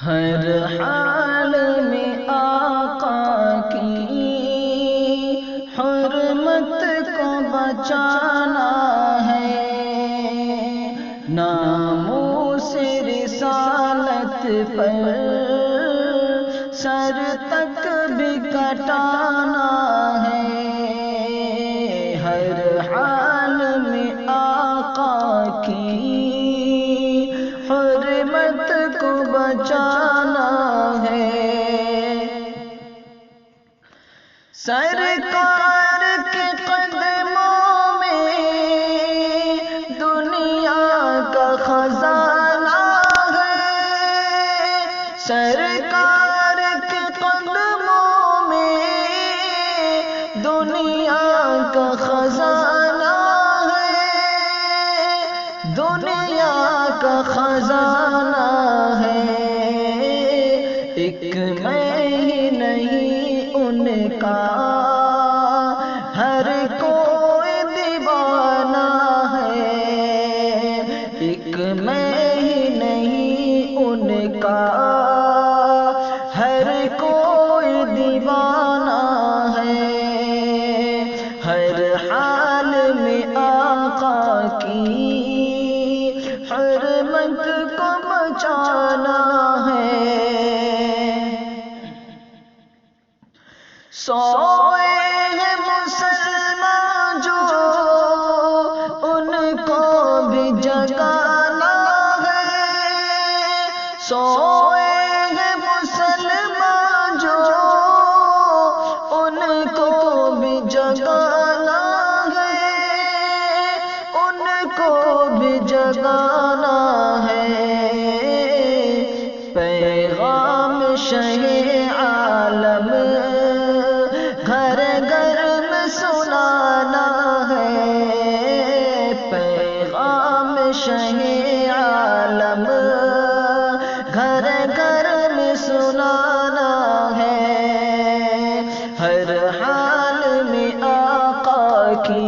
ہر حال میں آقا کی حرمت کو بچانا ہے، ناموس رسالت پر سر تک بھی کٹانا ہے۔ ہر حال میں آقا کی حرمت کو بچانا ہے۔ سرکار کے قدموں میں دنیا کا خزانہ ہے، سرکار کے قدموں میں دنیا کا خزانہ ہے، دنیا کا خزانہ ہے۔ ایک میں ہی نہیں ان کا ہر کوئی دیوانہ ہے، ایک میں ہی نہیں ان کا ہر کوئی دیوانہ ہے۔ ہر حال میں آقا کی حرمت کو بچانا ہے۔ سوئے ہیں مسلمان جو ان کو بھی جگانا ہے، سوئے ہیں مسلمان جو ان کو بھی جگانا ہے، ان کو بھی جگانا ہے۔ پیغام شہ عالم گھر گھر میں سنانا ہے، پیغام شہ عالم گھر گھر میں سنانا ہے۔ ہر حال میں آقا کی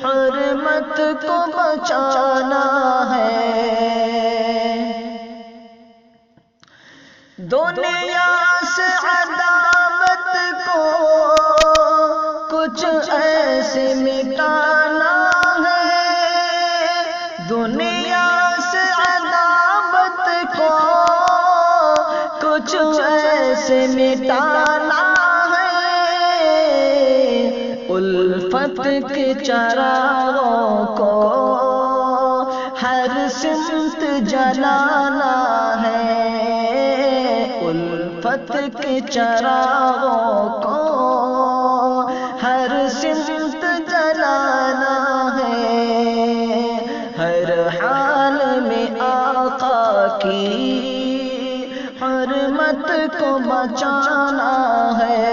حرمت کو بچانا ہے۔ دنیا سے عداوت کو کچھ ایسے مٹانا ہے، دنیا سے عداوت کو کچھ ایسے مٹانا ہے۔ الفت کے چراغوں کو ہر سمت جلانا ہے، الفت کے چراغوں کو ہر سمت جلانا ہے۔ ہر حال میں آقا کی حرمت کو بچانا ہے۔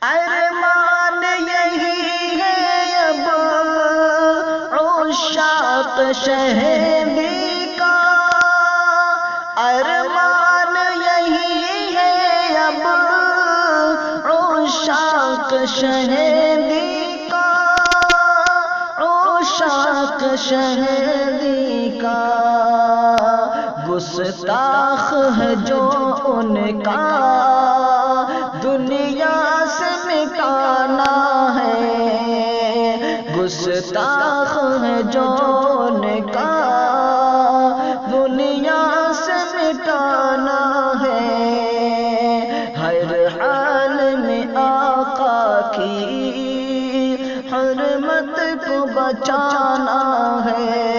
ارمان یہی ہے اب عشاق شہدی کا، ارمان یہی ہے اب عشاق شہدی کا، عشاق شہدی کا۔ گستاخ ہے جو ان کا دنیا سے مٹانا ہے، گستاخ ہے جو ان کا دنیا سے مٹانا ہے۔ ہر حال میں آقا کی حرمت کو بچانا ہے۔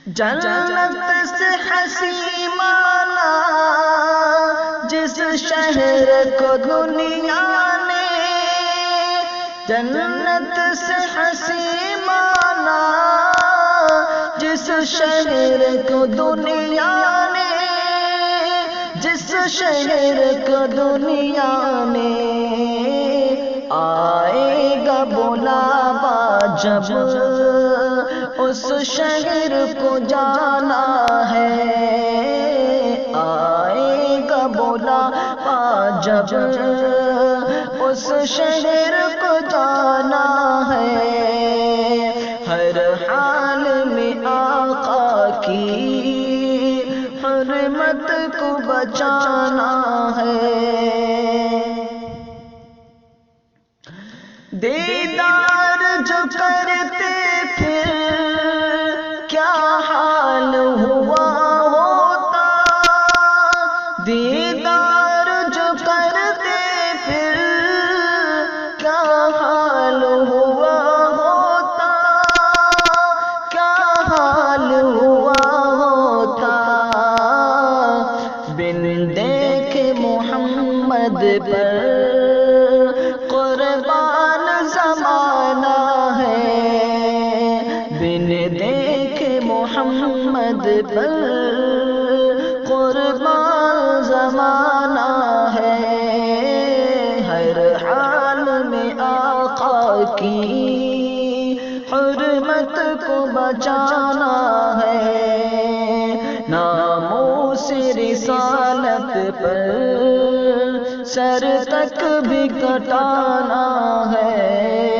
جنت سے حسین مانا جس شہر کو دنیا نے، جنت سے حسین مانا جس شہر کو دنیا نے، جس شہر کو دنیا نے۔ آئے گا بلاوا جب اس شہر کو جانا ہے، آئے گا بلاوا جب اس شہر کو جانا ہے۔ ہر حال میں آقا کی حرمت کو بچانا ہے۔ دیدار جو کرتے پھر کیا حال ہوا ہوتا، دیدار جو کرتے پھر کیا حال ہوا ہوتا، کیا حال ہوا ہوتا۔ بن دیکھے محمد پر قربان زمانہ ہے، بن دیکھے محمد پر قربان زمانہ ہے۔ ہر حال میں آقا کی حرمت کو بچانا ہے، ناموس رسالت پر سر تک بھی کٹانا ہے۔